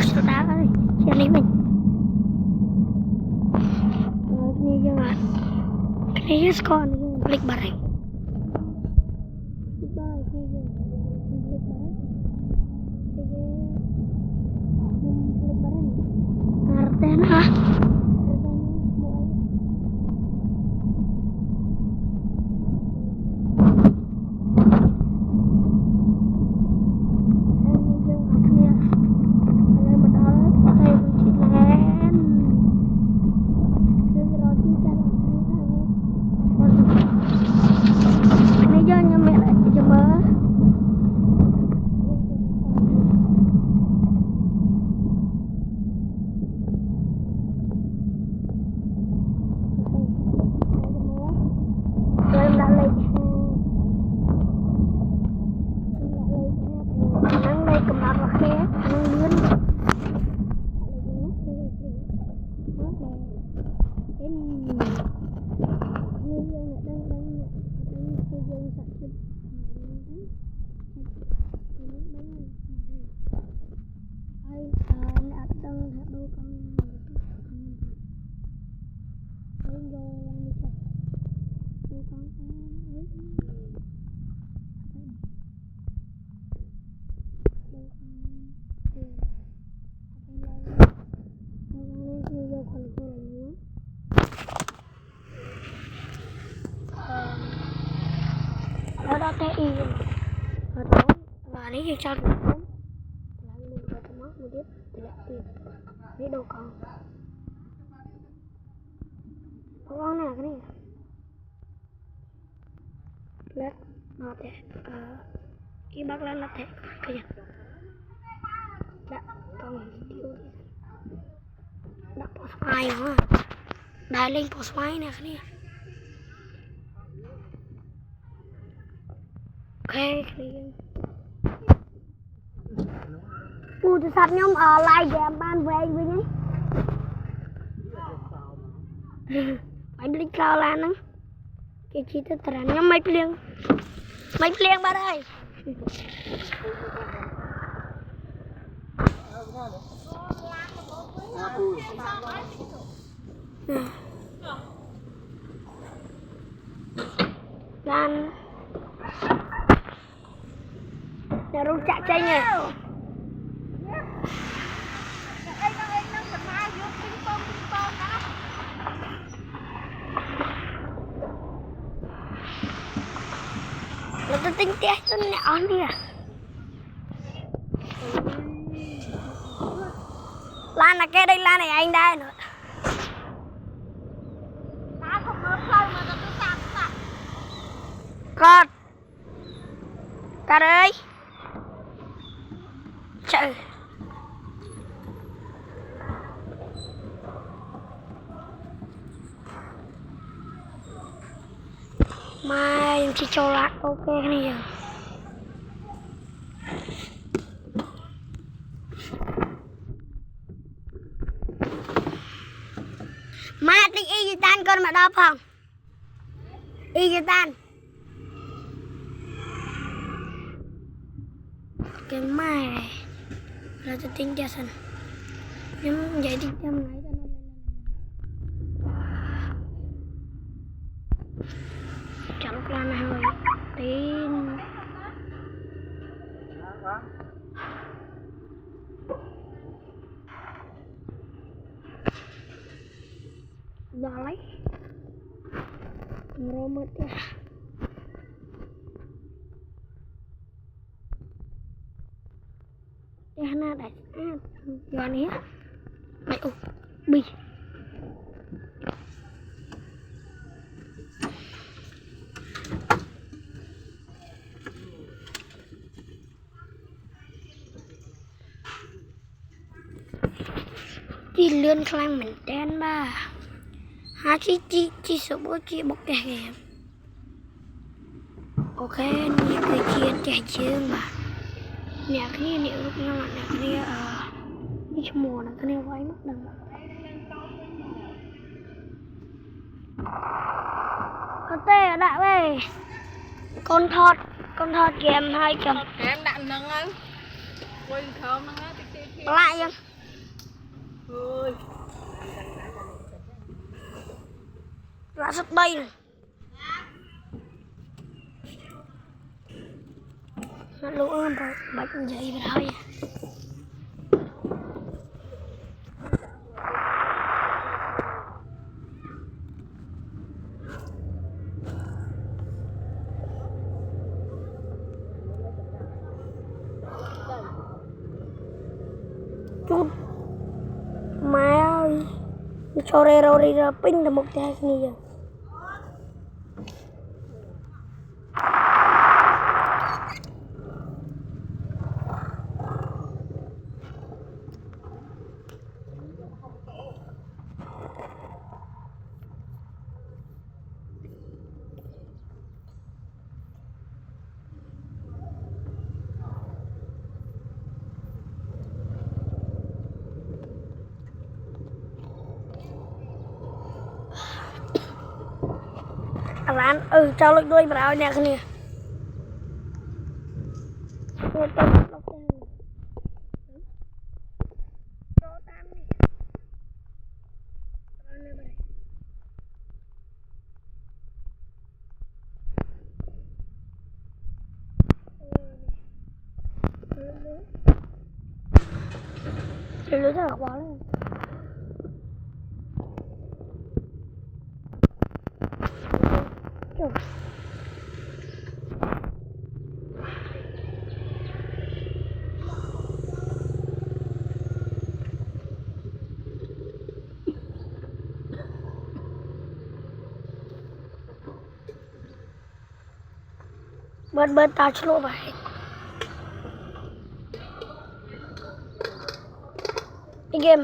sao đá ơi chia lý mình ini jangan kayaknya sekolah klik bareng klik bareng ngerti nah đó TI rồi đó và lấy cho được không lại mình phải mất một tiếp thì lại tiền lấy đồ con này cái này lết nó thế cái bác lên là thế cái gì đã con tiêu đã post ai hả đã lên post máy nè cái này ok tôi sắp nhóm ở lại game ban về với nhé phải đi cao lan nữa cái chi tiết là nhóm mấy plieng ba đây lan nhà rung chạy chay nhỉ nó tôi tính tiếc cho nhỏ đi à lan là cái đây lan này anh đây nữa con ơi trời mai em chỉ cho lại ok này giờ mai tính y tan con mà đau phòng y tan cái mai này là tôi tính cho sân nhưng vậy thì em lấy cho nó chọn lúc lan này rồi tin đó lấy robot ya nó đã gọn hết mày bi đi lươn khăn mình đen ba há chi số bố chi bốc kè ok nhiều người chia chạy chương mà nhà cái này lúc nhau là nhà cái này đi cho mùa là cái này quay mất đằng có tê ở đại về con thọt kèm hai chồng kèm đạn nâng á quên không nó lại lãi suất đây này. Lũ bạch dậy vào đây. Chút má ơi, cho rồi ra pin là một cái gì vậy?ร้านเจ้าเล็กด้วยมาเอาเนี่ยคือเนี่ยตัวต้นล็อกแดงโตตามนี่ร้านอะไรรู้จักว่าเลยเบิร์ดตาชโลไปอีกเกม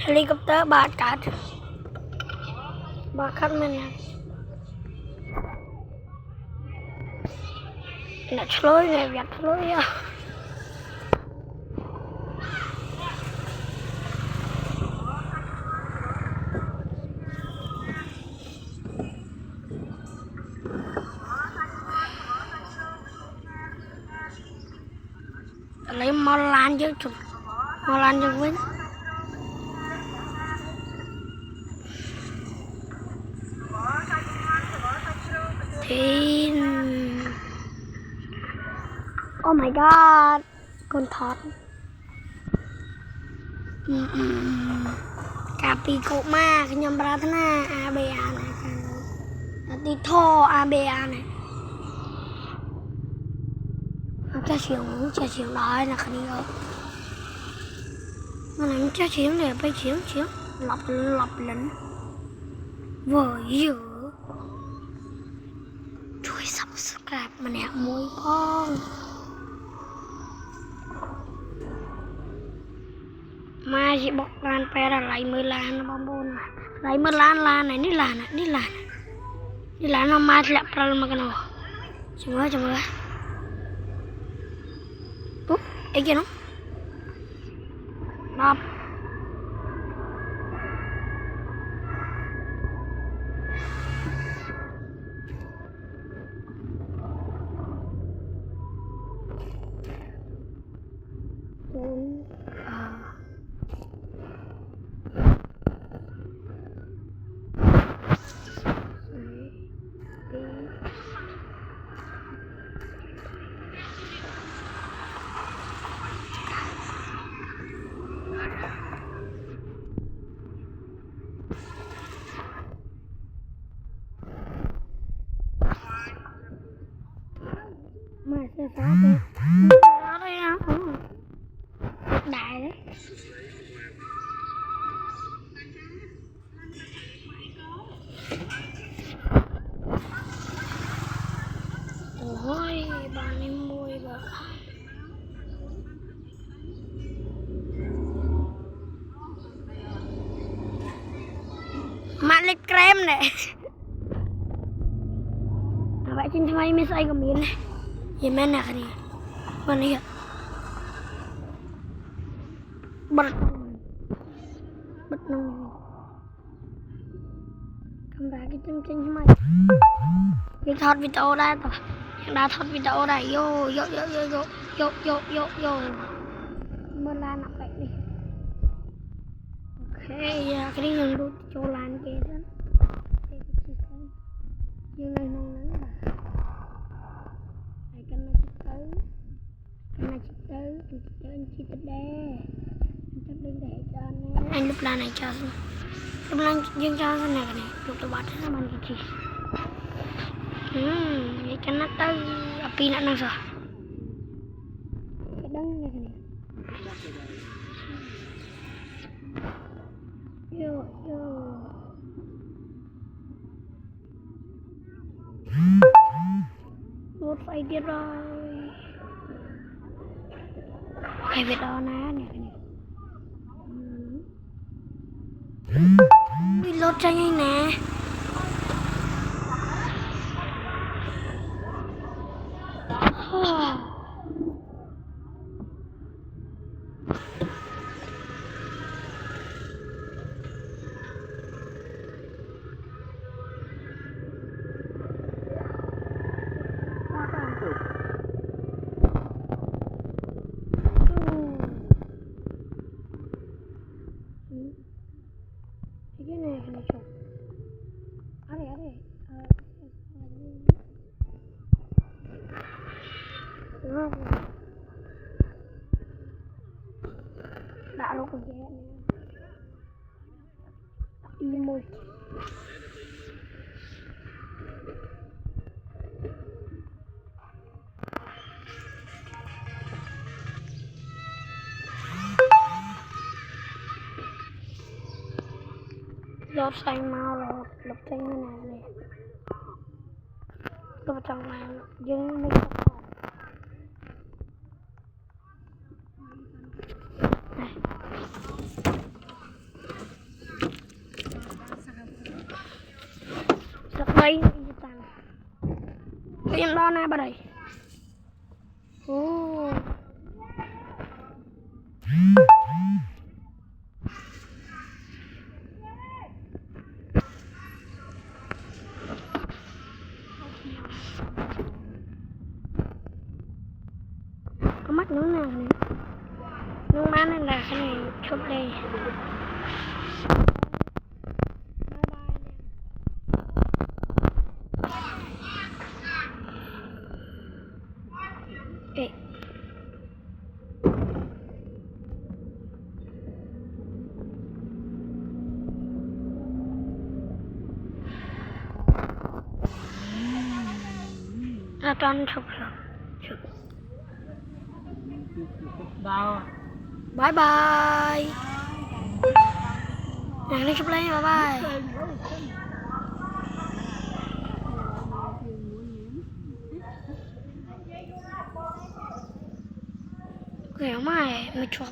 เฮลิคอปเตอร์บาดกัดมันเนี่ยน่าช่วยเลยอยากช่วยอ่ะอะไรมาล้านเยอะจุดมาล้านจังเว้ยOh my god คนทอดกาปีโกมากยำปรารถนาอาเบอานะกันติท่ออาเบอานะจะเสียงร้ายนะคันนี้ก็มันจะเสียงเลยไปเสียงหลับหลันเวอร์เยอะช่วย subscribe มาเนี่ยมวยพ้องมาสิบอกลานไปอะไรมือลานบอมบนอะไรมือลานไหนนี่ลานเอามาแหละปลามากันเอาจังเลยปุ๊บไอ้เจ้าน้องนับ mà xe phá kìa đó đây á đại đấy ôi bà em môi bà mạng lịch krem này vậy trên máy mới xây của mình này gì mà nè cái này con này bật nông cầm ra cái chân trên máy cái thoát video đây rồi đã thoát video đây vô mưa lan nặng vậy đi ok cái này nhận được chỗ lan kia đó cái gì đây như này nông nắng bà này cái này chỉ tới đây chắc đi để cho anh lúc lan này cho lúc lan dương cho cái này lúc tôi bắt nó bằng cái gì vậy cho nó tới pin đã năng rồi cái đăng này vô một phải đi rồi cái việc đó ná này đi lột tranh anh nè cái này chụp ở đây đã lúc còn ghé đi môi lột xanh mau rồi lột xanh như này lột trong này nhưngไม่có sắp đây cái em đó nè bà đây có mắt nữa nào này nhưng má này là cái này chụp đây bye toàn chụp đâu bye bye này chụp lên bye bye kiểu mày chụp